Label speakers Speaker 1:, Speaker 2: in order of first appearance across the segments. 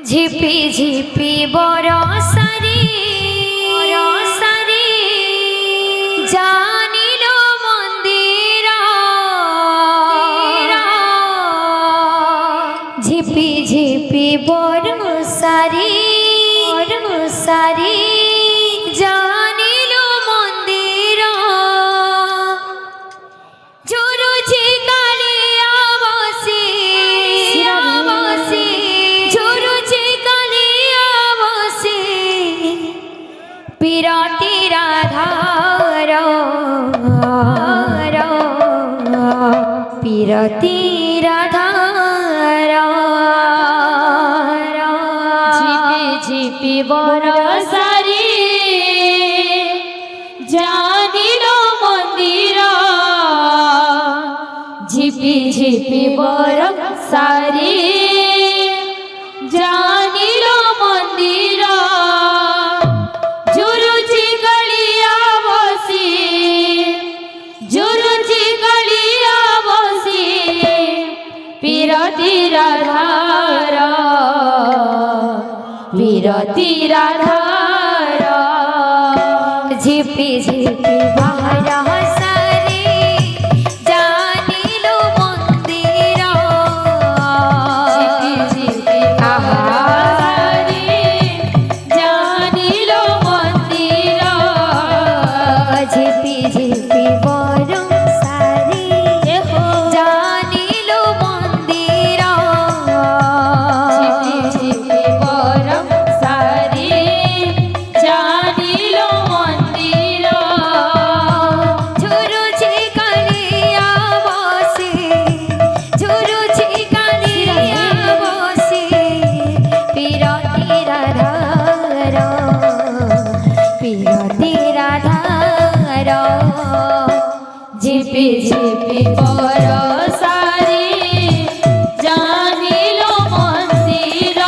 Speaker 1: ঝিপি ঝিপি বরসারে জানিল মন্দির ঝিপি ঝিপি বরসারে জানিল মন্দির ঝুরুঝি কালিয়া বসি ঝুরুঝি কালিয়া বসি পিরতি রাধার পিরতি রাধার
Speaker 2: ঝিপি ঝিপি বরসারে জানিল মন্দির ঝিপি ঝিপি বরসারে জানিল মন্দির ঝুরুঝি কালিয়া বসি ঝুরুঝি কালিয়া বসি পিরতি রাধার পিরতি রাধার
Speaker 1: ঝিপি ঝিপি বরসারে জানিল মন্দির
Speaker 2: ঝিপি ঝিপি বরসারে জানিল মন্দির
Speaker 1: ঝিপি ঝিপি বরসারে জানিল মন্দির
Speaker 2: ঝিপি ঝিপি বরসারে জানিল মন্দির
Speaker 1: ঝুরুঝি কালিয়া বসি ঝুরুঝি কালিয়া বসি পিরতি রাধার পিরতি রাধার
Speaker 2: ঝিপি ঝিপি বরসারে জানিল মন্দির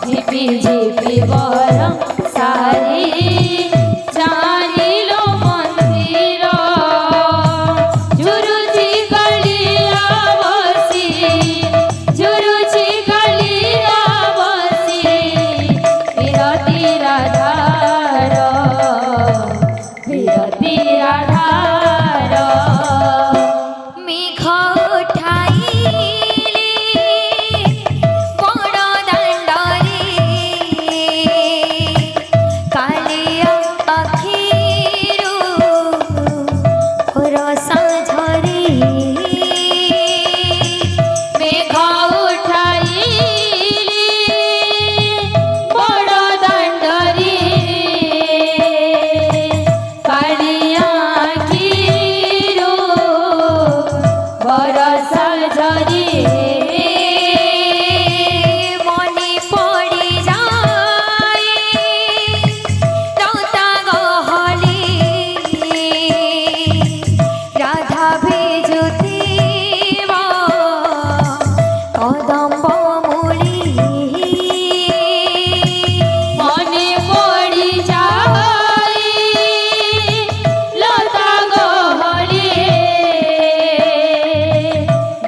Speaker 2: ঝিপি ঝিপি বরসারে জানিল মন্দির ঝুরুঝি কালিয়া বসি ঝুরুঝি কালিয়া বসি পিরতি রাধার পিরতি রাধার
Speaker 1: মেঘ উঠাইলে বড় দাণ্ডরে কালিয়া আখিরু রসা ঝরে
Speaker 2: মেঘ উঠাইলে বড় দাণ্ডরে কালিয়া আখিরু বরষা ঝরে
Speaker 1: মনে পড়ে যায় রতা গহলে রাধা ভেজুথিব কদম্ব মূলে
Speaker 2: মনে পড়ি যায় লতা গহলে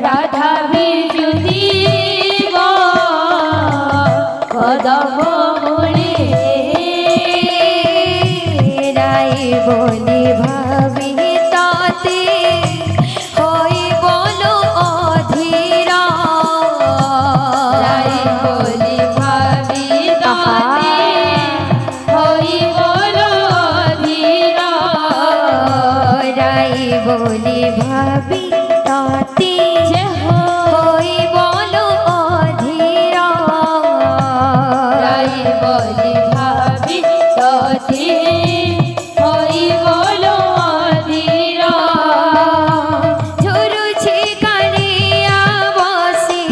Speaker 2: রাধা বিজুদিব কদম মূলে
Speaker 1: রাই বলি ভাবি তাতে হই বলো অধীর
Speaker 2: রাই বলি ভাবি তাতে হই বলো ধীর
Speaker 1: রাই বলি ভাবি তাতে হই বলো অধীর
Speaker 2: রাই বলি ভাবি তাতে হই বলো ধীর
Speaker 1: ঝুরুঝি কালিয়া বসি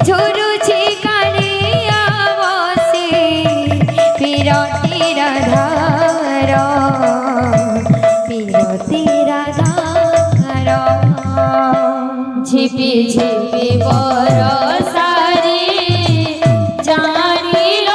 Speaker 1: ঝুরুঝি কালিয়া বসি পিরতি রাধার পিরতি রাধার
Speaker 2: ঝিপি ঝিপি বরসারে জানিল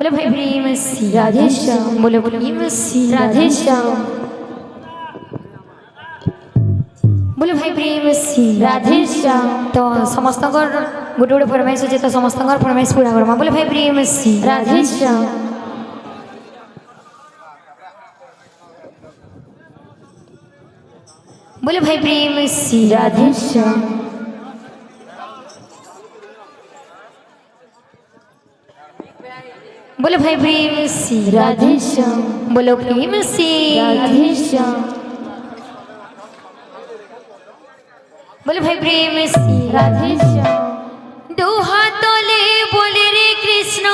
Speaker 1: बोलो भाई प्रेम से
Speaker 2: राधे श्याम
Speaker 1: बोलो प्रेम से
Speaker 2: राधे श्याम
Speaker 1: बोलो भाई प्रेम से
Speaker 2: राधे श्याम
Speaker 1: तो समस्त गोटे गोटे फरमाइश अच्छे तो समस्त फरमाइश पूरा करमा बोलो भाई प्रेम से
Speaker 2: राधे श्याम
Speaker 1: बोलो भाई प्रेम से
Speaker 2: राधे श्याम
Speaker 1: बोलो भाई प्रेम से
Speaker 2: राधे श्याम
Speaker 1: बोलो प्रेम से
Speaker 2: राधे श्याम
Speaker 1: बोलो भाई प्रेम से
Speaker 2: राधे श्याम
Speaker 1: दो हाथों ले बोले रे कृष्ण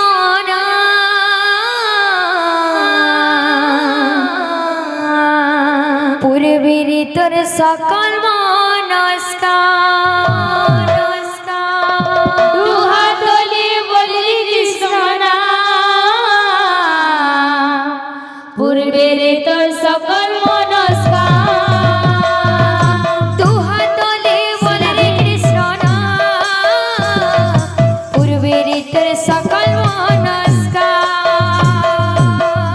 Speaker 1: पूर्वीर तोर सकल नमस्कार
Speaker 2: দুহাতলে বলি কৃষ্ণ নাম পূর্বের তোর সকল মনস্কার
Speaker 1: दो हाथों ले बोले रे कृष्ण पूर्वीर तोर सकल नमस्कार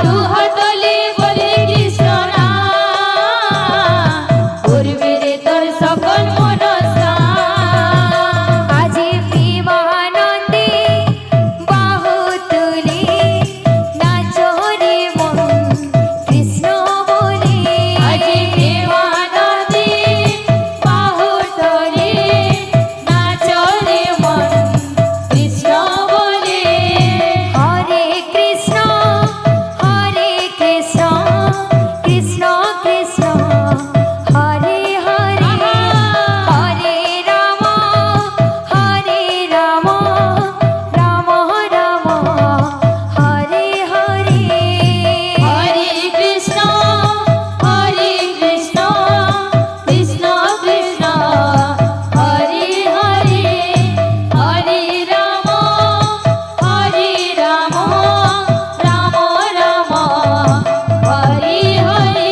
Speaker 2: দুহাতলে বলি কৃষ্ণ নাম পূর্বের তোর সকল মনস্কার
Speaker 1: আজি প্রেমানন্দে বাহু তুলে নাচো রে মন কৃষ্ণ বলে
Speaker 2: আজি প্রেমানন্দে বাহু তোলে নাচো রে মন কৃষ্ণ বলে
Speaker 1: হরে কৃষ্ণ কৃষ্ণ কৃষ্ণ হরে হরে হরে রাম রাম রাম হরে হরে
Speaker 2: হরে কৃষ্ণ কৃষ্ণ কৃষ্ণ হরে হরে হরে রাম রাম রাম হরে হরে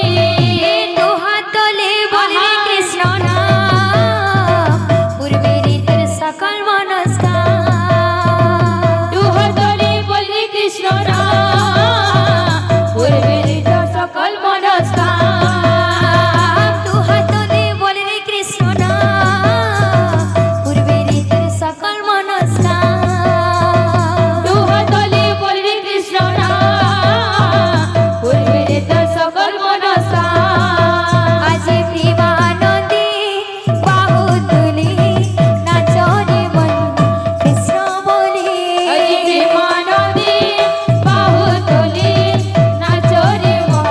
Speaker 1: দু হাত তোলে বলে কৃষ্ণ নাম পূর্বের তোর সকল মনস্কার
Speaker 2: দুহাতলে বলি কৃষ্ণ নাম পূর্বের তোর সকল মনস্কার
Speaker 1: দু হাত তোলে বলে কৃষ্ণ নাম পূর্বের তোর সকল মনস্কার
Speaker 2: দুহাতলে বলি কৃষ্ণ নাম পূর্বের তোর সকল মনস্কার
Speaker 1: আজি প্রেমানন্দে বাহু তুলে নাচো রে মন কৃষ্ণ বলে
Speaker 2: আজি প্রেমানন্দে বাহু তোলে নাচো রে মন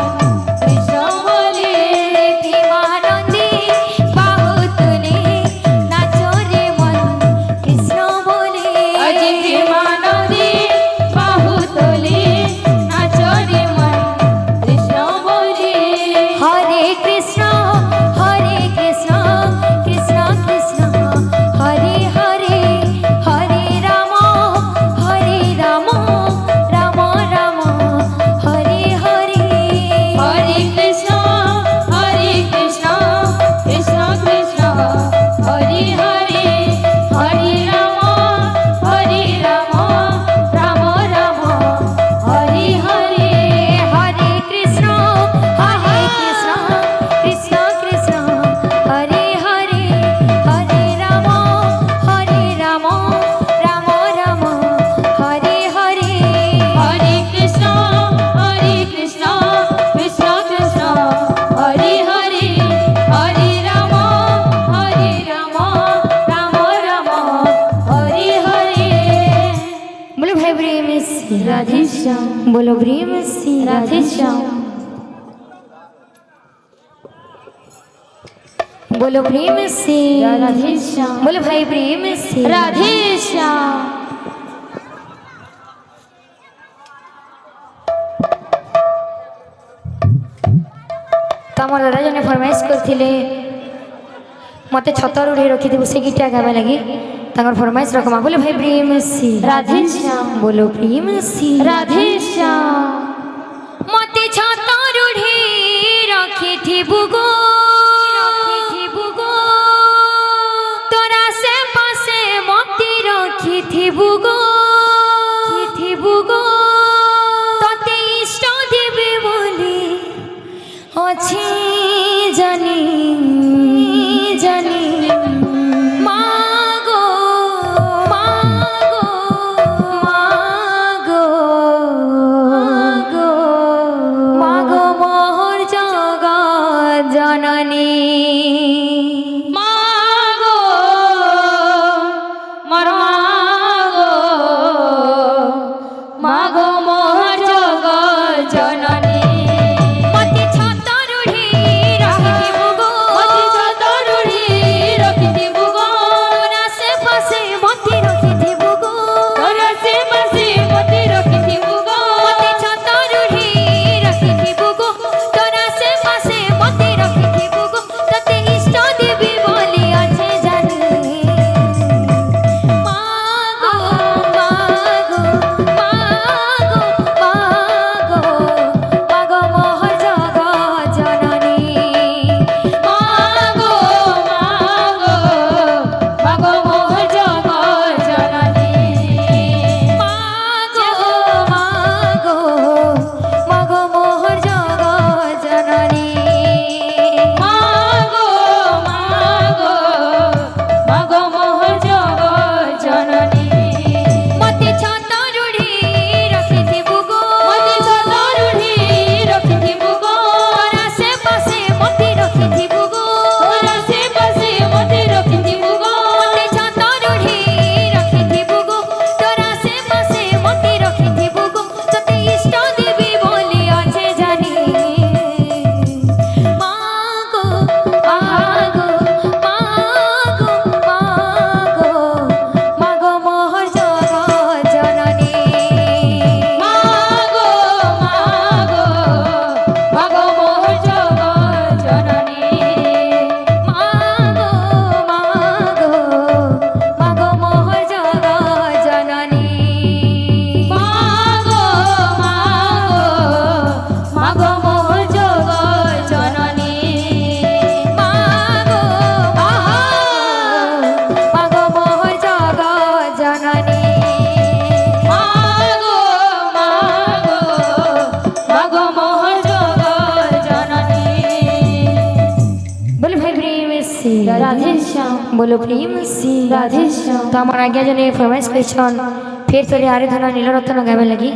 Speaker 2: কৃষ্ণ বলে
Speaker 1: প্রেমানন্দে বাহু তুলে নাচো রে মন কৃষ্ণ বলে
Speaker 2: আজি প্রেমানন্দে বাহু তোলে নাচো রে মন কৃষ্ণ বলে
Speaker 1: হরে কৃষ্ণ কৃষ্ণ কৃষ্ণ হরে হরে হরে রাম রাম রাম হরে হরে
Speaker 2: হরে কৃষ্ণ কৃষ্ণ কৃষ্ণ হরে হরে হরে রাম রাম রাম হরে হরে
Speaker 1: হরে কৃষ্ণ কৃষ্ণ কৃষ্ণ হরে হরে হরে রাম রাম রাম হরে হরে
Speaker 2: হরে কৃষ্ণ কৃষ্ণ কৃষ্ণ হরে হরে হরে রাম রাম রাম হরে হরে
Speaker 1: बोलो भाई प्रेम से
Speaker 2: রাধে শ্যাম
Speaker 1: बोलो प्रेम से
Speaker 2: রাধে শ্যাম
Speaker 1: बोलो प्रेम से
Speaker 2: রাধে শ্যাম
Speaker 1: बोलो भाई प्रेम से
Speaker 2: রাধে শ্যাম
Speaker 1: तमर दादा जने फरमाइश करथिले मते छतर उड़े रखिथिबु से गीता गावे लगी तंगर फरमाइश रखमा बोलो भाई प्रेम से
Speaker 2: রাধে শ্যাম
Speaker 1: बोलो प्रेम से
Speaker 2: রাধে শ্যাম
Speaker 1: मते छतर उड़े रखिथिबु गो तोरा से पासे मते रखिथिबु गो बोलो प्रेम से
Speaker 2: राधे श्याम
Speaker 1: तो हमार आज्ञा जने फरमाइश कइछन फिर तोरे आरे धन नीलरत्न गावे लगी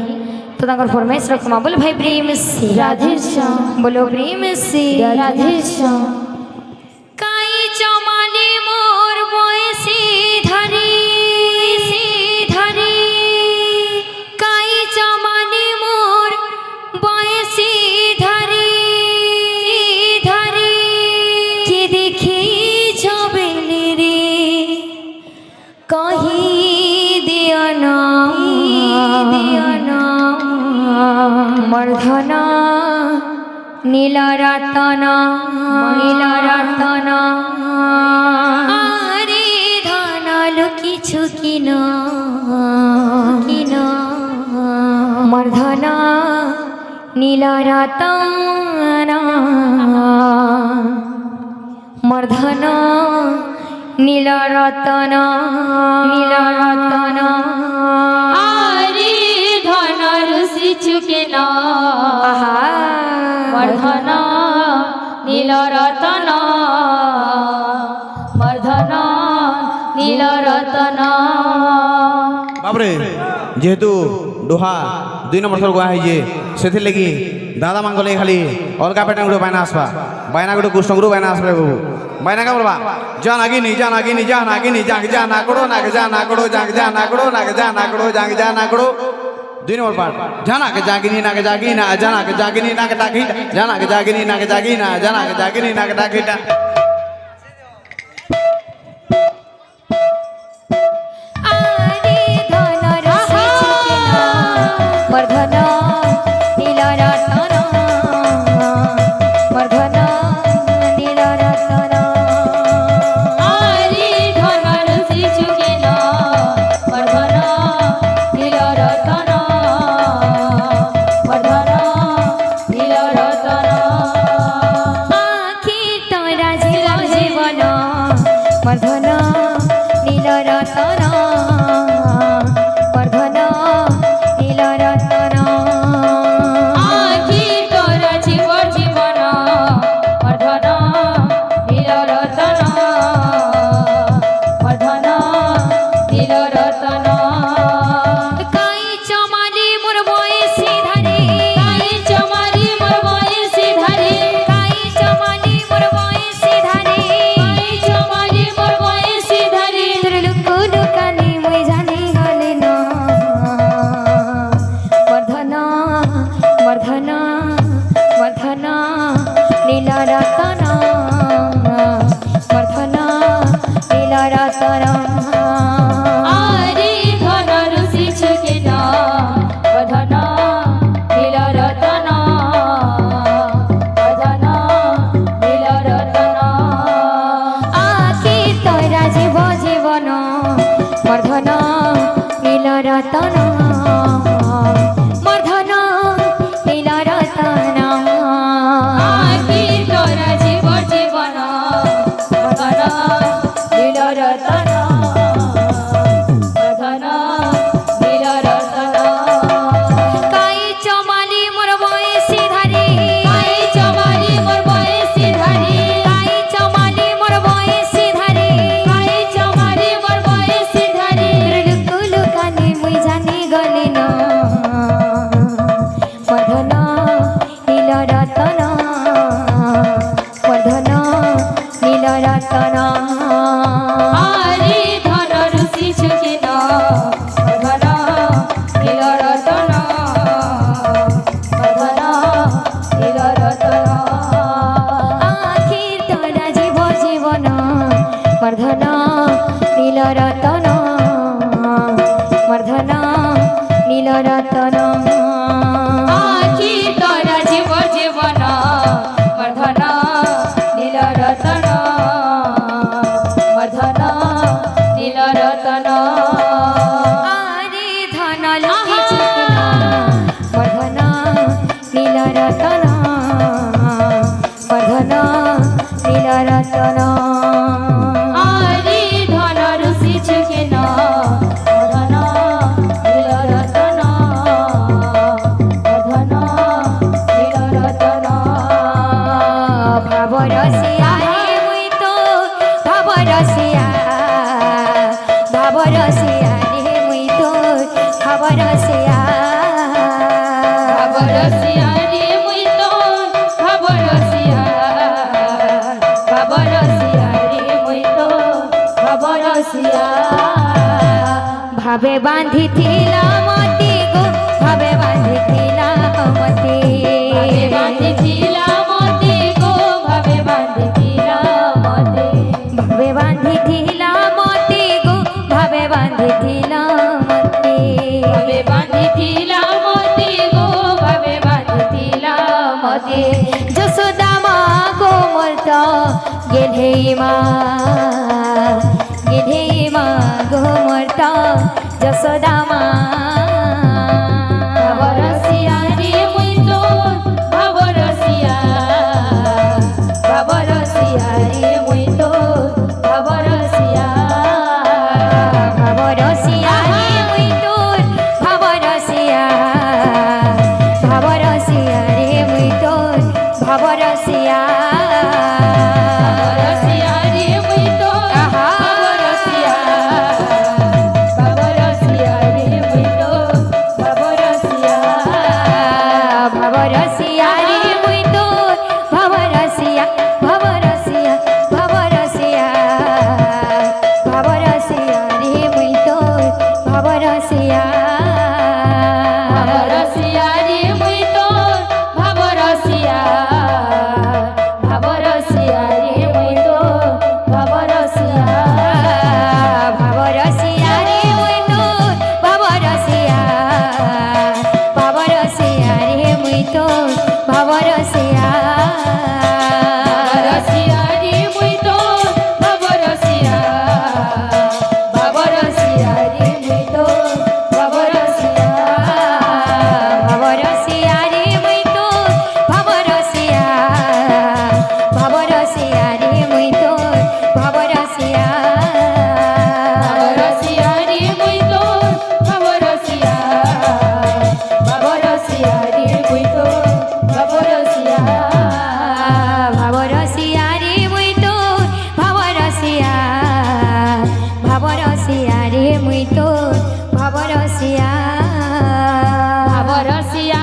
Speaker 1: तो तांकर फरमाइश रखमा बोल भाई प्रेम से
Speaker 2: राधे श्याम
Speaker 1: बोलो प्रेम से
Speaker 2: राधे श्याम
Speaker 1: काई चमाले मोर बयसी धरी काई चमाले मोर बयसी धरी के देखी छबेले रे कही दियाना मर्धना नीलरत्न आरे धनालु किछु किन मर्धना नीलरत्न मर्धना नीलरत्न
Speaker 2: आरे धनरु श्रीचुकेन मर्धन नीलरत्न मर्धन नीलरत्न
Speaker 3: बापरे जेहेतु डोहा 2 नंबर थर गुआ है से लगी दादा मांगले खाली अलगा पेटा गुड़ो बायना आसबा बायना गुड़ो कुष्टंगुरु बायना आसबे बाबू बायना का बोलबा जान आगे नहीं जाग जा ना करो ना जाग जा ना करो 2 नंबर पार्ट जाना के जागिनी ना जाना के जागिनी ना के डाकी जाना के जागिनी ना के जागी ना जाना के जागिनी ना के डाकी
Speaker 1: आरे धनरु श्रीचुकेन मर्धना नीलरत्न मर्धना नीलरत्न
Speaker 2: आरे धनरु श्रीचुकेन मर्धन नीलरत्न मर्धन नीलरत्न
Speaker 1: आखि तोरा जीवन मर्धना नीलरत्न मर्धना नीलरत्न
Speaker 2: आखि तोरा जीवन मर्धन नीलरत्न मर्धन नीलरत्न
Speaker 1: काई चमाली मोर बयसी धरे
Speaker 2: काई चमारी मोर बयसी धरे
Speaker 1: काई चमाली मोर बयसी धरे
Speaker 2: काई चमारी मोर बयसी धरे
Speaker 1: तोर लुको लुकानी मुई जानी गले न मर्धना मर्धना मर्धना नीलरत्न मर्धना नीलरत्न
Speaker 2: आरे धनरु श्रीचुकेन मर्धन नीलरत्न मर्धन नीलरत्न
Speaker 1: आखि तोरा जीवन मर्धना नीलरत्न मर्धना नीलरत्न
Speaker 2: आखि तोरा जीवन मर्धन नीलरत्न मर्धन नीलरत्न
Speaker 1: काई चमाली मोर बयसी धरे
Speaker 2: काई चमारी मोर बयसी धरे
Speaker 1: काई चमाली मोर बयसी धरे
Speaker 2: काई चमारी मोर बयसी धरे
Speaker 1: लुको लुकानी मुई जानी गले न मर्धना नीलरत्न मर्धना नीलरत्न
Speaker 2: आरे धनरु श्रीचुकेन मर्धन नीलरत्न मर्धन नीलरत्न
Speaker 1: आखिर तोरा जीवन मर्धना नीलरत्न मर्धना नीलरत्न
Speaker 2: आखि तोरा जीवन मर्धन नीलरत्न मर्धन नीलरत्न
Speaker 1: आरे धनलु किछुकिन मर्धना नीलरत्न मर्धना नीलरत्न
Speaker 2: आरे धनरु श्रीचुकेन मर्धन नीलरत्न রসিয়া রে মুই তো ভাব রসিয়া ভাব রসিয়া রে মুই তো ভাব রসিয়া
Speaker 1: ভাবে বাঁধিছিলা মতি গো ভাবে বাঁধিছিলা মতি
Speaker 2: ভাবে বাঁধিছিলা মতে গো ভাবে বাঁধিছিলা মতে
Speaker 1: ভাবে বাঁধিছিলা মতি গো ভাবে বাঁধিছিলা মতি
Speaker 2: ভাবে বাঁধিছিলা মতে গো ভাবে বাঁধিছিলা মতে
Speaker 1: যশোদা মা গো মর্ত গেধে মা গো মর্ত যশোদা মা
Speaker 2: ভাব রসিয়া রে মুই তো ভাব রসিয়া ভাব রসিয়া রে মুই তো ভাব রসিয়া
Speaker 1: ভাব রসিয়া রে মুই তোর ভাব রসিয়া রে মুই তোর ভাব রসিয়া
Speaker 2: রসিয়া রে মুই তো ভাব রসিয়া ভাব রসিয়া রে মুই তো ভাব রসিয়া
Speaker 1: ভাব রসিয়া রে মুই তোর ভাব রসিয়া ভাব রসিয়া ভাব রসিয়া ভাব রসিয়া রে মুই তোর ভাব রসিয়া
Speaker 2: ভাব রসিয়া রে মুই তো ভাব রসিয়া ভাব রসিয়া রে মুই তো ভাব রসিয়া
Speaker 1: ভাব রসিয়া রে মুই তোর ভাব রসিয়া রে মুই তোর ভাব রসিয়া
Speaker 2: রসিয়া রে মুই তো ভাব রসিয়া ভাব রসিয়া রে মুই তো ভাব রসিয়া
Speaker 1: ভাব রসিয়া রে মুই তোর ভাব রসিয়া রে মুই তোর ভাব রসিয়া
Speaker 2: ভাব রসিয়া রে মুই তো ভাব রসিয়া ভাব রসিয়া রে মুই তো ভাব রসিয়া
Speaker 1: ভাব রসিয়া রে মুই তোর ভাব রসিয়া রে মুই তোর ভাব রসিয়া
Speaker 2: ভাব রসিয়া